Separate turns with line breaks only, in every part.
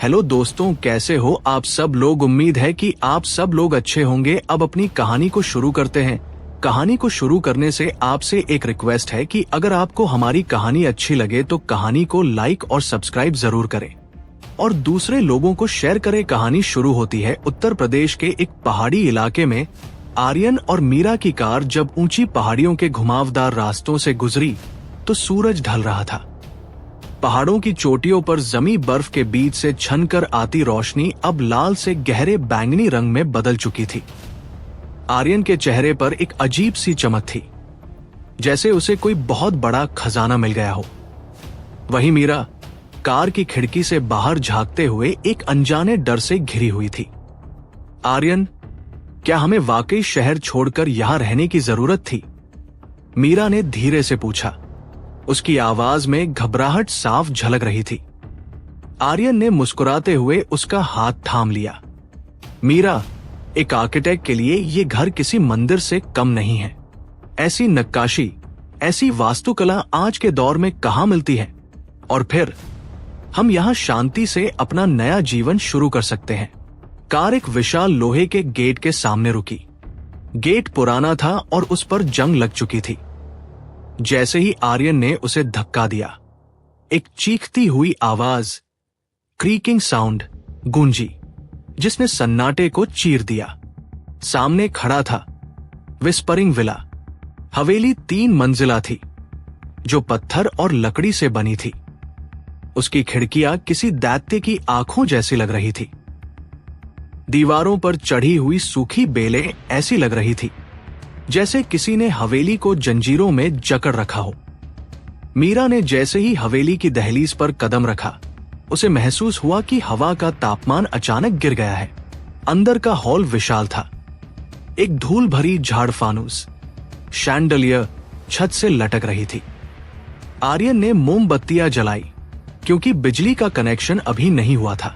Hello दोस्तों, कैसे हो आप सब लोग। उम्मीद है कि आप सब लोग अच्छे होंगे। अब अपनी कहानी को शुरू करते हैं। कहानी को शुरू करने से आपसे एक रिक्वेस्ट है कि अगर आपको हमारी कहानी अच्छी लगे तो कहानी को लाइक और सब्सक्राइब जरूर करें और दूसरे लोगों को शेयर करें। कहानी शुरू होती है उत्तर प्रदेश के एक पहाड़ी इलाके में। आर्यन और मीरा की कार जब ऊंची पहाड़ियों के घुमावदार रास्तों से गुजरी तो सूरज ढल रहा था। पहाड़ों की चोटियों पर जमी बर्फ के बीच से छनकर आती रोशनी अब लाल से गहरे बैंगनी रंग में बदल चुकी थी। आर्यन के चेहरे पर एक अजीब सी चमक थी, जैसे उसे कोई बहुत बड़ा खजाना मिल गया हो। वहीं मीरा कार की खिड़की से बाहर झांकते हुए एक अनजाने डर से घिरी हुई थी। आर्यन, क्या हमें वाकई शहर छोड़कर यहां रहने की जरूरत थी? मीरा ने धीरे से पूछा। उसकी आवाज में घबराहट साफ झलक रही थी। आर्यन ने मुस्कुराते हुए उसका हाथ थाम लिया। मीरा, एक आर्किटेक्ट के लिए ये घर किसी मंदिर से कम नहीं है। ऐसी नक्काशी, ऐसी वास्तुकला आज के दौर में कहां मिलती है? और फिर हम यहां शांति से अपना नया जीवन शुरू कर सकते हैं। कार एक विशाल लोहे के गेट के सामने रुकी। गेट पुराना था और उस पर जंग लग चुकी थी। जैसे ही आर्यन ने उसे धक्का दिया, एक चीखती हुई आवाज, क्रीकिंग साउंड गूंजी, जिसने सन्नाटे को चीर दिया। सामने खड़ा था विस्परिंग विला। हवेली 3 मंजिला थी, जो पत्थर और लकड़ी से बनी थी। उसकी खिड़कियां किसी दैत्य की आंखों जैसी लग रही थी। दीवारों पर चढ़ी हुई सूखी बेलें ऐसी लग रही थी जैसे किसी ने हवेली को जंजीरों में जकड़ रखा हो। मीरा ने जैसे ही हवेली की दहलीज पर कदम रखा, उसे महसूस हुआ कि हवा का तापमान अचानक गिर गया है। अंदर का हॉल विशाल था। एक धूल भरी झाड़ फानूस शैंडलियर छत से लटक रही थी। आर्यन ने मोमबत्तियां जलाई, क्योंकि बिजली का कनेक्शन अभी नहीं हुआ था।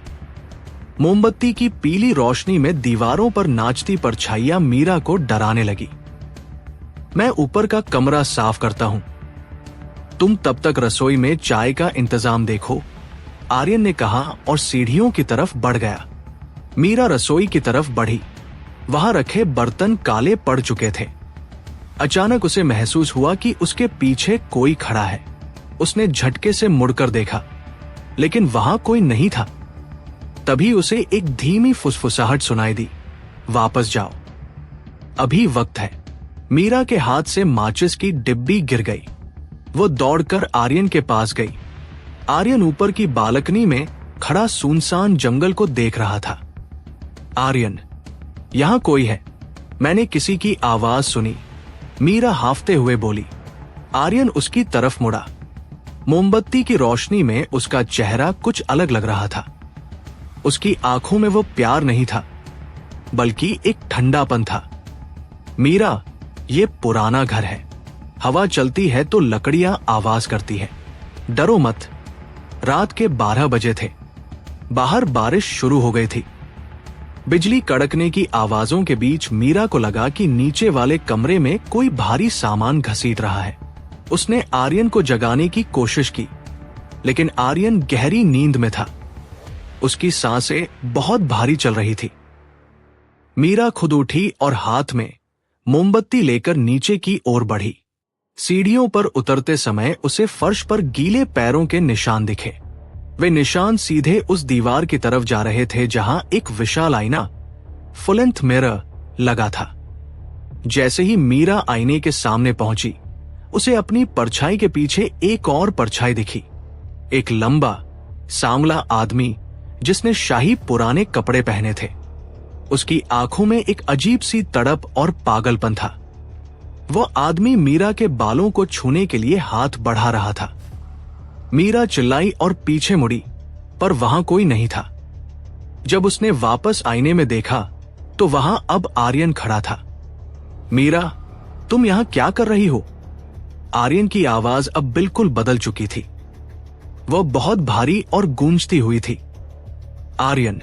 मोमबत्ती की पीली रोशनी में दीवारों पर नाचती परछाइयां मीरा को डराने लगी। मैं ऊपर का कमरा साफ करता हूं, तुम तब तक रसोई में चाय का इंतजाम देखो, आर्यन ने कहा और सीढ़ियों की तरफ बढ़ गया। मीरा रसोई की तरफ बढ़ी। वहां रखे बर्तन काले पड़ चुके थे। अचानक उसे महसूस हुआ कि उसके पीछे कोई खड़ा है। उसने झटके से मुड़कर देखा, लेकिन वहां कोई नहीं था। तभी उसे एक धीमी फुसफुसाहट सुनाई दी, वापस जाओ, अभी वक्त है। मीरा के हाथ से माचिस की डिब्बी गिर गई। वो दौड़कर आर्यन के पास गई। आर्यन ऊपर की बालकनी में खड़ा सुनसान जंगल को देख रहा था। आर्यन, यहां कोई है, मैंने किसी की आवाज सुनी, मीरा हाफते हुए बोली। आर्यन उसकी तरफ मुड़ा। मोमबत्ती की रोशनी में उसका चेहरा कुछ अलग लग रहा था। उसकी आंखों में वो प्यार नहीं था, बल्कि एक ठंडापन था। मीरा, ये पुराना घर है। हवा चलती है तो लकड़ियां आवाज करती है। डरो मत। रात के 12 बजे थे। बाहर बारिश शुरू हो गई थी। बिजली कड़कने की आवाजों के बीच मीरा को लगा कि नीचे वाले कमरे में कोई भारी सामान घसीट रहा है। उसने आर्यन को जगाने की कोशिश की, लेकिन आर्यन गहरी नींद में था। उसकी सांसें बहुत भारी चल रही थी। मीरा खुद उठी और हाथ में मोमबत्ती लेकर नीचे की ओर बढ़ी। सीढ़ियों पर उतरते समय उसे फर्श पर गीले पैरों के निशान दिखे। वे निशान सीधे उस दीवार की तरफ जा रहे थे जहां एक विशाल आईना, फुल लेंथ मिरर, लगा था। जैसे ही मीरा आईने के सामने पहुंची, उसे अपनी परछाई के पीछे एक और परछाई दिखी। एक लंबा, सांवला आदमी जिसने शाही पुराने कपड़े पहने थे। उसकी आंखों में एक अजीब सी तड़प और पागलपन था। वह आदमी मीरा के बालों को छूने के लिए हाथ बढ़ा रहा था। मीरा चिल्लाई और पीछे मुड़ी, पर वहां कोई नहीं था। जब उसने वापस आईने में देखा तो वहां अब आर्यन खड़ा था। मीरा, तुम यहां क्या कर रही हो? आर्यन की आवाज अब बिल्कुल बदल चुकी थी। वह बहुत भारी और गूंजती हुई थी। आर्यन,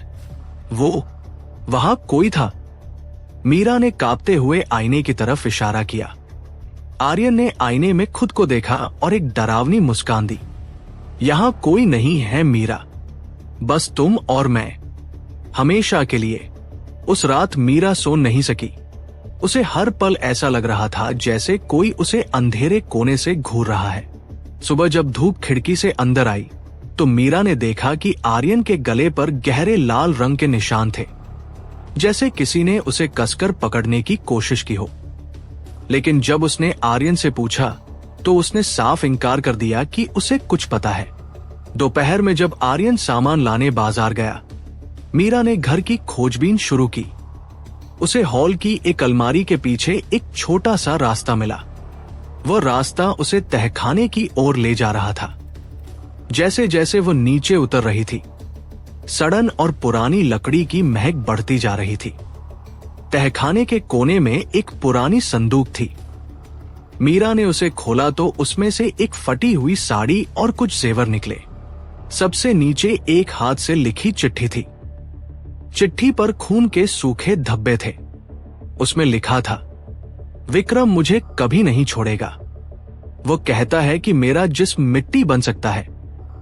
वो वहां कोई था। मीरा ने कांपते हुए आईने की तरफ इशारा किया। आर्यन ने आईने में खुद को देखा और एक डरावनी मुस्कान दी। यहां कोई नहीं है मीरा, बस तुम और मैं, हमेशा के लिए। उस रात मीरा सो नहीं सकी। उसे हर पल ऐसा लग रहा था जैसे कोई उसे अंधेरे कोने से घूर रहा है। सुबह जब धूप खिड़की से अंदर आई तो मीरा ने देखा कि आर्यन के गले पर गहरे लाल रंग के निशान थे, जैसे किसी ने उसे कसकर पकड़ने की कोशिश की हो। लेकिन जब उसने आर्यन से पूछा तो उसने साफ इनकार कर दिया कि उसे कुछ पता है। दोपहर में जब आर्यन सामान लाने बाजार गया, मीरा ने घर की खोजबीन शुरू की। उसे हॉल की एक अलमारी के पीछे एक छोटा सा रास्ता मिला। वह रास्ता उसे तहखाने की ओर ले जा रहा था। जैसे जैसे वो नीचे उतर रही थी, सड़न और पुरानी लकड़ी की महक बढ़ती जा रही थी। तहखाने के कोने में एक पुरानी संदूक थी। मीरा ने उसे खोला तो उसमें से एक फटी हुई साड़ी और कुछ जेवर निकले। सबसे नीचे एक हाथ से लिखी चिट्ठी थी। चिट्ठी पर खून के सूखे धब्बे थे। उसमें लिखा था, विक्रम मुझे कभी नहीं छोड़ेगा। वो कहता है कि मेरा जिस्म मिट्टी बन सकता है,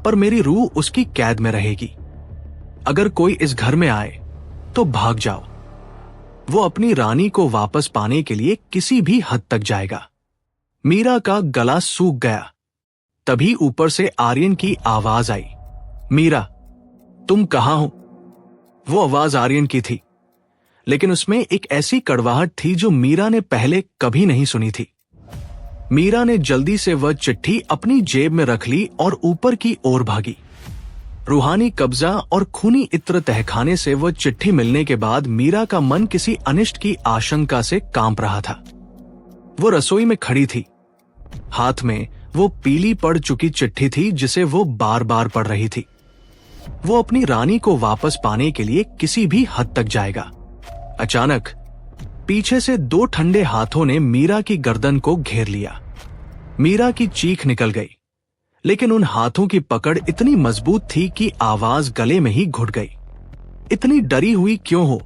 पर मेरी रूह उसकी कैद में रहेगी। अगर कोई इस घर में आए तो भाग जाओ। वो अपनी रानी को वापस पाने के लिए किसी भी हद तक जाएगा। मीरा का गला सूख गया। तभी ऊपर से आर्यन की आवाज आई, मीरा, तुम कहां हो? वो आवाज आर्यन की थी, लेकिन उसमें एक ऐसी कड़वाहट थी जो मीरा ने पहले कभी नहीं सुनी थी। मीरा ने जल्दी से वह चिट्ठी अपनी जेब में रख ली और ऊपर की ओर भागी। रूहानी कब्जा और खूनी इत्र तहखाने से वह चिट्ठी मिलने के बाद मीरा का मन किसी अनिष्ट की आशंका से कांप रहा था। वो रसोई में खड़ी थी। हाथ में वो पीली पड़ चुकी चिट्ठी थी जिसे वो बार बार पढ़ रही थी। वो अपनी रानी को वापस पाने के लिए किसी भी हद तक जाएगा। अचानक पीछे से दो ठंडे हाथों ने मीरा की गर्दन को घेर लिया। मीरा की चीख निकल गई, लेकिन उन हाथों की पकड़ इतनी मजबूत थी कि आवाज गले में ही घुट गई। इतनी डरी हुई क्यों हो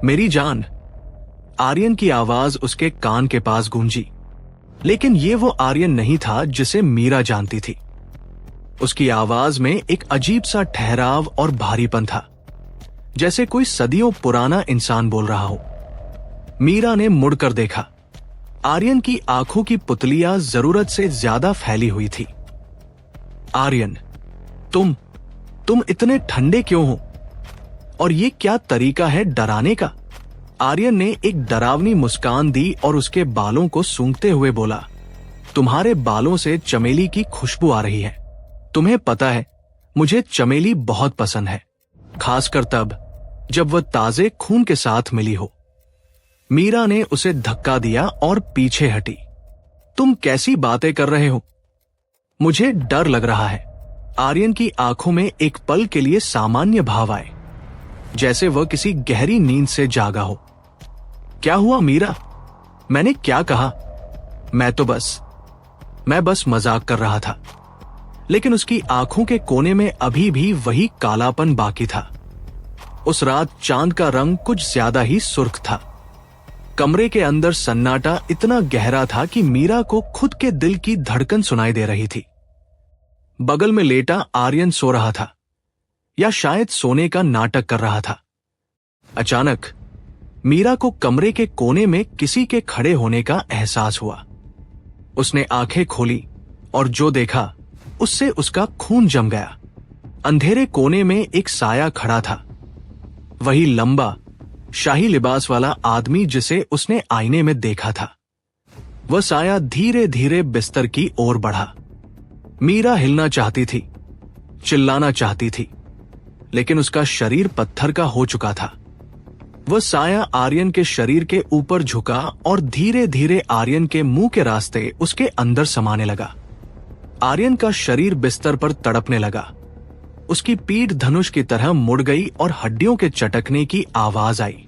मेरी जान? आर्यन की आवाज उसके कान के पास गूंजी, लेकिन ये वो आर्यन नहीं था जिसे मीरा जानती थी। उसकी आवाज में एक अजीब सा ठहराव और भारीपन था, जैसे कोई सदियों पुराना इंसान बोल रहा हो। मीरा ने मुड़कर देखा। आर्यन की आंखों की पुतलियां जरूरत से ज्यादा फैली हुई थी। आर्यन, तुम इतने ठंडे क्यों हो? और ये क्या तरीका है डराने का? आर्यन ने एक डरावनी मुस्कान दी और उसके बालों को सूंघते हुए बोला, तुम्हारे बालों से चमेली की खुशबू आ रही है। तुम्हें पता है, मुझे चमेली बहुत पसंद है, खासकर तब जब वह ताजे खून के साथ मिली हो। मीरा ने उसे धक्का दिया और पीछे हटी। तुम कैसी बातें कर रहे हो? मुझे डर लग रहा है। आर्यन की आंखों में एक पल के लिए सामान्य भाव आए, जैसे वह किसी गहरी नींद से जागा हो। क्या हुआ मीरा? मैंने क्या कहा? मैं बस मजाक कर रहा था। लेकिन उसकी आंखों के कोने में अभी भी वही कालापन बाकी था। उस रात चांद का रंग कुछ ज्यादा ही सुर्ख था। कमरे के अंदर सन्नाटा इतना गहरा था कि मीरा को खुद के दिल की धड़कन सुनाई दे रही थी। बगल में लेटा आर्यन सो रहा था, या शायद सोने का नाटक कर रहा था। अचानक मीरा को कमरे के कोने में किसी के खड़े होने का एहसास हुआ। उसने आंखें खोली और जो देखा उससे उसका खून जम गया। अंधेरे कोने में एक साया खड़ा था, वही लंबा शाही लिबास वाला आदमी जिसे उसने आईने में देखा था। वह साया धीरे धीरे बिस्तर की ओर बढ़ा। मीरा हिलना चाहती थी, चिल्लाना चाहती थी, लेकिन उसका शरीर पत्थर का हो चुका था। वह साया आर्यन के शरीर के ऊपर झुका और धीरे धीरे आर्यन के मुंह के रास्ते उसके अंदर समाने लगा। आर्यन का शरीर बिस्तर पर तड़पने लगा। उसकी पीठ धनुष की तरह मुड़ गई और हड्डियों के चटकने की आवाज आई।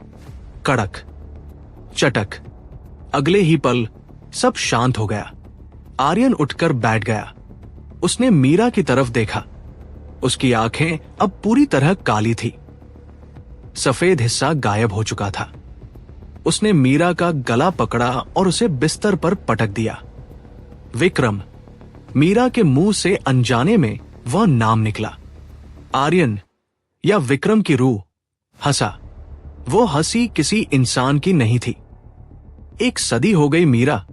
कड़क, चटक। अगले ही पल सब शांत हो गया। आर्यन उठकर बैठ गया। उसने मीरा की तरफ देखा। उसकी आंखें अब पूरी तरह काली थी। सफेद हिस्सा गायब हो चुका था। उसने मीरा का गला पकड़ा और उसे बिस्तर पर पटक दिया। विक्रम। मीरा के मुंह से अनजाने में वह नाम निकला। आर्यन या विक्रम की रूह हंसा। वो हंसी किसी इंसान की नहीं थी। 1 सदी हो गई मीरा,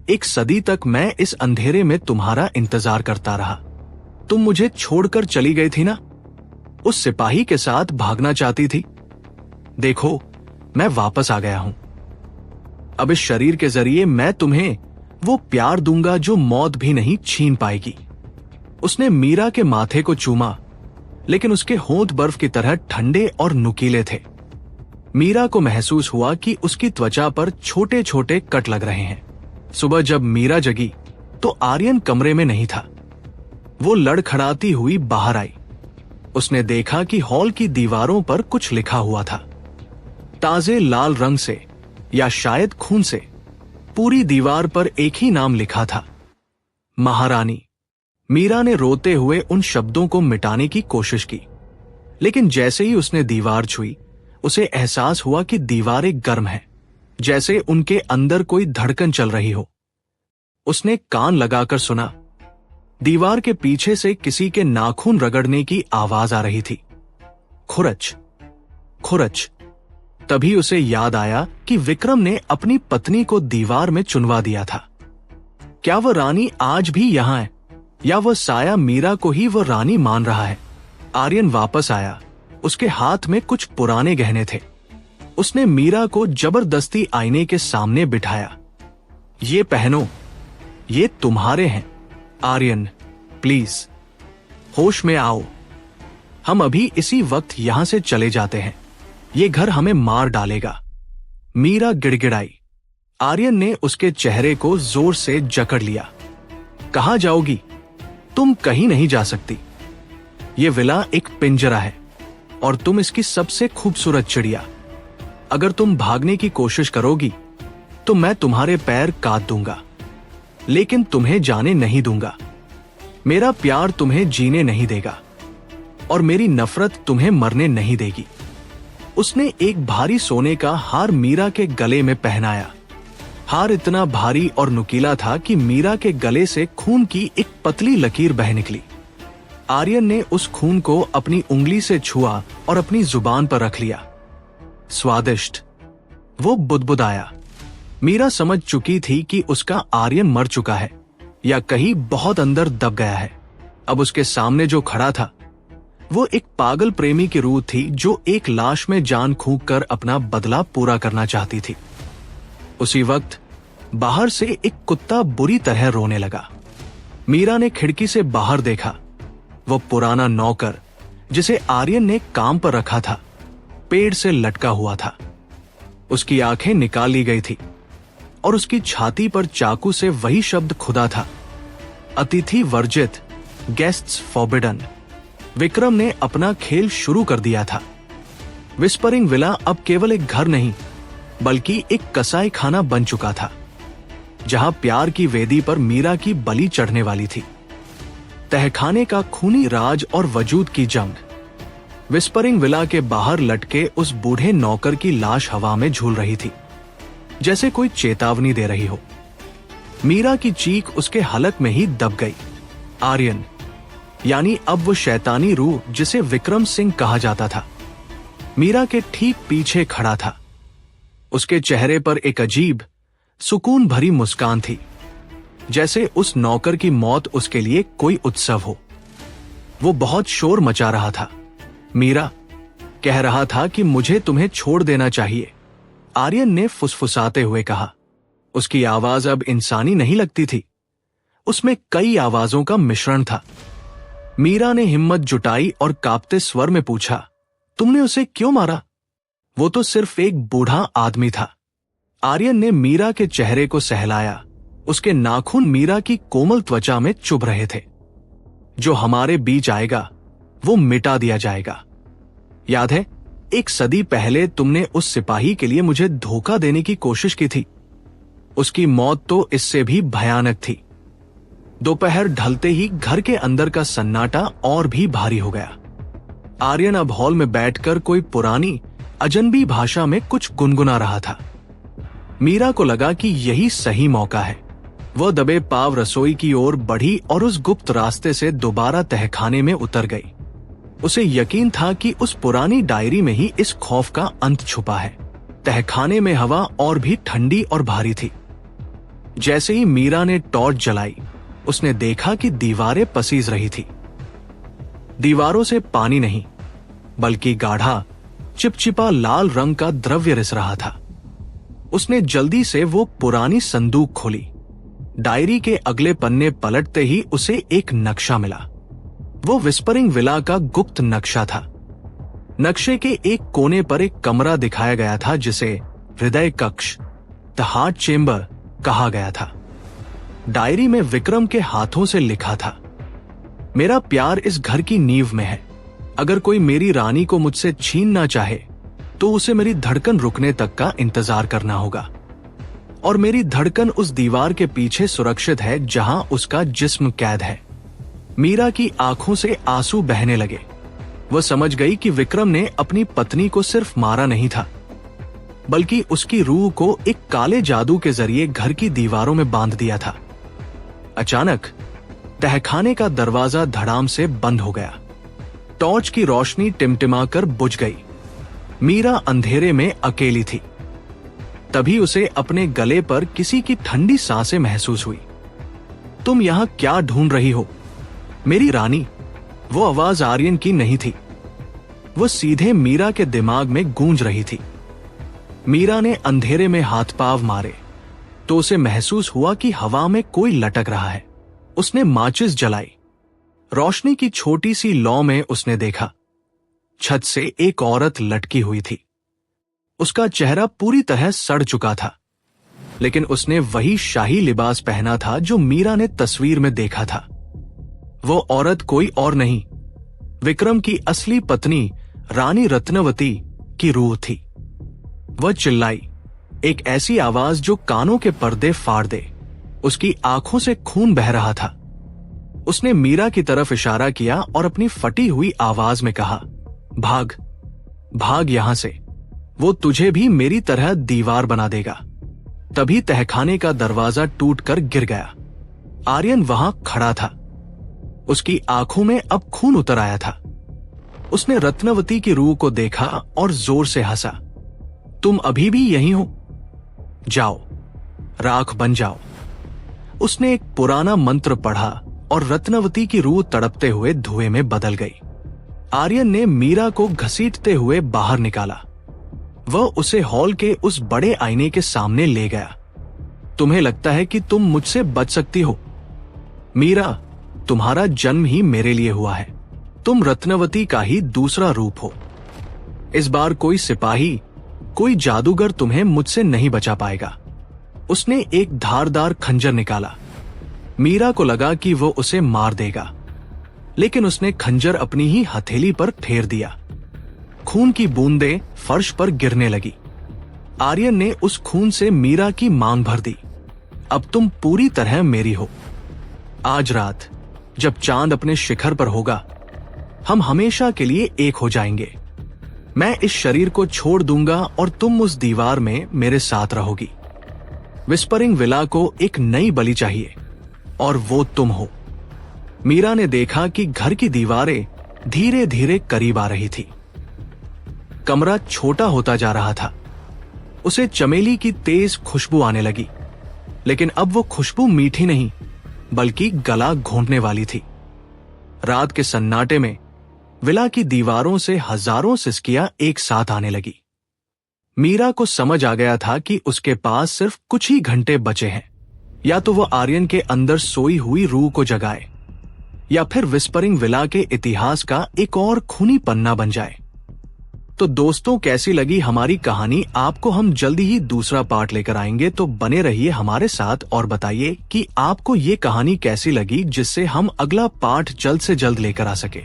1 सदी तक मैं इस अंधेरे में तुम्हारा इंतजार करता रहा। तुम मुझे छोड़कर चली गई थी ना, उस सिपाही के साथ भागना चाहती थी। देखो, मैं वापस आ गया हूं। अब इस शरीर के जरिए मैं तुम्हें वो प्यार दूंगा जो मौत भी नहीं छीन पाएगी। उसने मीरा के माथे को चूमा, लेकिन उसके होंठ बर्फ की तरह ठंडे और नुकीले थे। मीरा को महसूस हुआ कि उसकी त्वचा पर छोटे छोटे कट लग रहे हैं। सुबह जब मीरा जगी तो आर्यन कमरे में नहीं था। वो लड़खड़ाती हुई बाहर आई। उसने देखा कि हॉल की दीवारों पर कुछ लिखा हुआ था, ताजे लाल रंग से या शायद खून से। पूरी दीवार पर एक ही नाम लिखा था, महारानी। मीरा ने रोते हुए उन शब्दों को मिटाने की कोशिश की, लेकिन जैसे ही उसने दीवार छुई, उसे एहसास हुआ कि दीवारें गर्म हैं, जैसे उनके अंदर कोई धड़कन चल रही हो। उसने कान लगाकर सुना। दीवार के पीछे से किसी के नाखून रगड़ने की आवाज आ रही थी। खुरच, खुरच। तभी उसे याद आया कि विक्रम ने अपनी पत्नी को दीवार में चुनवा दिया था। क्या वह रानी आज भी यहां है, या वह साया मीरा को ही वह रानी मान रहा है? आर्यन वापस आया। उसके हाथ में कुछ पुराने गहने थे। उसने मीरा को जबरदस्ती आईने के सामने बिठाया। ये पहनो, ये तुम्हारे हैं। आर्यन, प्लीज होश में आओ। हम अभी इसी वक्त यहां से चले जाते हैं। ये घर हमें मार डालेगा। मीरा गिड़गिड़ाई। आर्यन ने उसके चेहरे को जोर से जकड़ लिया। कहां जाओगी? तुम कहीं नहीं जा सकती। ये विला एक पिंजरा है और तुम इसकी सबसे खूबसूरत चिड़िया। अगर तुम भागने की कोशिश करोगी तो मैं तुम्हारे पैर काट दूंगा, लेकिन तुम्हें जाने नहीं दूंगा। मेरा प्यार तुम्हें जीने नहीं देगा और मेरी नफरत तुम्हें मरने नहीं देगी। उसने एक भारी सोने का हार मीरा के गले में पहनाया। हार इतना भारी और नुकीला था कि मीरा के गले से खून की एक पतली लकीर बह निकली। आर्यन ने उस खून को अपनी उंगली से छुआ और अपनी जुबान पर रख लिया। स्वादिष्ट, वो बुदबुदाया। मीरा समझ चुकी थी कि उसका आर्यन मर चुका है या कहीं बहुत अंदर दब गया है। अब उसके सामने जो खड़ा था वो एक पागल प्रेमी की रूह थी जो एक लाश में जान फूंक कर अपना बदला पूरा करना चाहती थी। उसी वक्त बाहर से एक कुत्ता बुरी तरह रोने लगा। मीरा ने खिड़की से बाहर देखा। वो पुराना नौकर जिसे आर्यन ने काम पर रखा था, पेड़ से लटका हुआ था। उसकी आंखें निकाल ली गई थी और उसकी छाती पर चाकू से वही शब्द खुदा था, अतिथि वर्जित, गेस्ट्स फॉरबिडन। विक्रम ने अपना खेल शुरू कर दिया था। विस्परिंग विला अब केवल एक घर नहीं बल्कि एक कसाई खाना बन चुका था, जहां प्यार की वेदी पर मीरा की बलि चढ़ने वाली थी। तहखाने का खूनी राज और वजूद की जंग। विस्परिंग विला के बाहर लटके उस बूढ़े नौकर की लाश हवा में झूल रही थी, जैसे कोई चेतावनी दे रही हो। मीरा की चीख उसके हलक में ही दब गई। आर्यन, यानी अब वो शैतानी रूह जिसे विक्रम सिंह कहा जाता था, मीरा के ठीक पीछे खड़ा था। उसके चेहरे पर एक अजीब, सुकून भरी मुस्कान थी, जैसे उस नौकर की मौत उसके लिए कोई उत्सव हो। वो बहुत शोर मचा रहा था। मीरा, कह रहा था कि मुझे तुम्हें छोड़ देना चाहिए, आर्यन ने फुसफुसाते हुए कहा। उसकी आवाज अब इंसानी नहीं लगती थी, उसमें कई आवाजों का मिश्रण था। मीरा ने हिम्मत जुटाई और कांपते स्वर में पूछा, तुमने उसे क्यों मारा? वो तो सिर्फ एक बूढ़ा आदमी था। आर्यन ने मीरा के चेहरे को सहलाया। उसके नाखून मीरा की कोमल त्वचा में चुभ रहे थे। जो हमारे बीच आएगा वो मिटा दिया जाएगा। याद है, 1 सदी पहले तुमने उस सिपाही के लिए मुझे धोखा देने की कोशिश की थी। उसकी मौत तो इससे भी भयानक थी। दोपहर ढलते ही घर के अंदर का सन्नाटा और भी भारी हो गया। आर्यन अब हॉल में बैठकर कोई पुरानी अजनबी भाषा में कुछ गुनगुना रहा था। मीरा को लगा कि यही सही मौका है। वह दबे पांव रसोई की ओर बढ़ी और उस गुप्त रास्ते से दोबारा तहखाने में उतर गई। उसे यकीन था कि उस पुरानी डायरी में ही इस खौफ का अंत छुपा है। तहखाने में हवा और भी ठंडी और भारी थी। जैसे ही मीरा ने टॉर्च जलाई, उसने देखा कि दीवारें पसीज रही थी। दीवारों से पानी नहीं, बल्कि गाढ़ा चिपचिपा लाल रंग का द्रव्य रिस रहा था। उसने जल्दी से वो पुरानी संदूक खोली। डायरी के अगले पन्ने पलटते ही उसे एक नक्शा मिला। वो विस्परिंग विला का गुप्त नक्शा था। नक्शे के एक कोने पर एक कमरा दिखाया गया था जिसे हृदय कक्ष, द हार्ट चेंबर कहा गया था। डायरी में विक्रम के हाथों से लिखा था, मेरा प्यार इस घर की नींव में है। अगर कोई मेरी रानी को मुझसे छीनना चाहे तो उसे मेरी धड़कन रुकने तक का इंतजार करना होगा, और मेरी धड़कन उस दीवार के पीछे सुरक्षित है जहां उसका जिस्म कैद है। मीरा की आंखों से आंसू बहने लगे। वह समझ गई कि विक्रम ने अपनी पत्नी को सिर्फ मारा नहीं था, बल्कि उसकी रूह को एक काले जादू के जरिए घर की दीवारों में बांध दिया था। अचानक तहखाने का दरवाजा धड़ाम से बंद हो गया। टॉर्च की रोशनी टिमटिमाकर बुझ गई। मीरा अंधेरे में अकेली थी। तभी उसे अपने गले पर किसी की ठंडी सांसें महसूस हुई। तुम यहां क्या ढूंढ रही हो, मेरी रानी? वो आवाज आर्यन की नहीं थी। वो सीधे मीरा के दिमाग में गूंज रही थी। मीरा ने अंधेरे में हाथ पांव मारे तो उसे महसूस हुआ कि हवा में कोई लटक रहा है। उसने माचिस जलाई। रोशनी की छोटी सी लौ में उसने देखा, छत से एक औरत लटकी हुई थी। उसका चेहरा पूरी तरह सड़ चुका था, लेकिन उसने वही शाही लिबास पहना था जो मीरा ने तस्वीर में देखा था। वो औरत कोई और नहीं, विक्रम की असली पत्नी रानी रत्नवती की रूह थी। वह चिल्लाई, एक ऐसी आवाज जो कानों के पर्दे फाड़ दे। उसकी आंखों से खून बह रहा था। उसने मीरा की तरफ इशारा किया और अपनी फटी हुई आवाज में कहा, भाग, भाग यहां से। वो तुझे भी मेरी तरह दीवार बना देगा। तभी तहखाने का दरवाजा टूटकर गिर गया। आर्यन वहां खड़ा था। उसकी आंखों में अब खून उतर आया था। उसने रत्नवती की रूह को देखा और जोर से हंसा। तुम अभी भी यहीं हो? जाओ, राख बन जाओ। उसने एक पुराना मंत्र पढ़ा और रत्नवती की रूह तड़पते हुए धुएं में बदल गई। आर्यन ने मीरा को घसीटते हुए बाहर निकाला। वह उसे हॉल के उस बड़े आईने के सामने ले गया। तुम्हें लगता है कि तुम मुझसे बच सकती हो? मीरा, तुम्हारा जन्म ही मेरे लिए हुआ है। तुम रत्नवती का ही दूसरा रूप हो। इस बार कोई सिपाही, कोई जादूगर तुम्हें मुझसे नहीं बचा पाएगा। उसने एक धारदार खंजर निकाला। मीरा को लगा कि वो उसे मार देगा, लेकिन उसने खंजर अपनी ही हथेली पर फेर दिया। खून की बूंदें फर्श पर गिरने लगी। आर्यन ने उस खून से मीरा की मांग भर दी, अब तुम पूरी तरह मेरी हो। आज रात जब चांद अपने शिखर पर होगा, हम हमेशा के लिए एक हो जाएंगे। मैं इस शरीर को छोड़ दूंगा और तुम उस दीवार में मेरे साथ रहोगी। विस्परिंग विला को एक नई बलि चाहिए, और वो तुम हो। मीरा ने देखा कि घर की दीवारें धीरे धीरे करीब आ रही थी। कमरा छोटा होता जा रहा था। उसे चमेली की तेज खुशबू आने लगी, लेकिन अब वो खुशबू मीठी नहीं, बल्कि गला घोंटने वाली थी। रात के सन्नाटे में विला की दीवारों से हजारों सिसकियां एक साथ आने लगी। मीरा को समझ आ गया था कि उसके पास सिर्फ कुछ ही घंटे बचे हैं। या तो वो आर्यन के अंदर सोई हुई रूह को जगाए, या फिर विस्परिंग विला के इतिहास का एक और खूनी पन्ना बन जाए। तो दोस्तों, कैसी लगी हमारी कहानी? आपको हम जल्दी ही दूसरा पार्ट लेकर आएंगे, तो बने रहिए हमारे साथ और बताइए कि आपको ये कहानी कैसी लगी, जिससे हम अगला पार्ट जल्द से जल्द लेकर आ सके।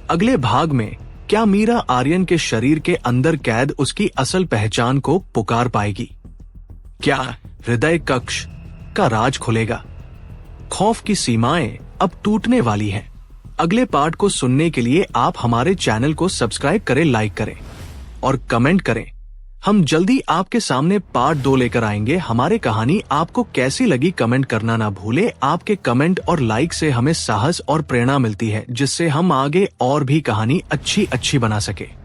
अगले भाग में क्या मीरा आर्यन के शरीर के अंदर कैद उसकी असल पहचान को पुकार पाएगी? क्या हृदय कक्ष का राज खुलेगा? खौफ की सीमाएं अब टूटने वाली हैं। अगले पार्ट को सुनने के लिए आप हमारे चैनल को सब्सक्राइब करें, लाइक करें और कमेंट करें हम जल्दी आपके सामने पार्ट 2 लेकर आएंगे। हमारी कहानी आपको कैसी लगी कमेंट करना ना भूले। आपके कमेंट और लाइक से हमें साहस और प्रेरणा मिलती है, जिससे हम आगे और भी कहानी अच्छी बना सके।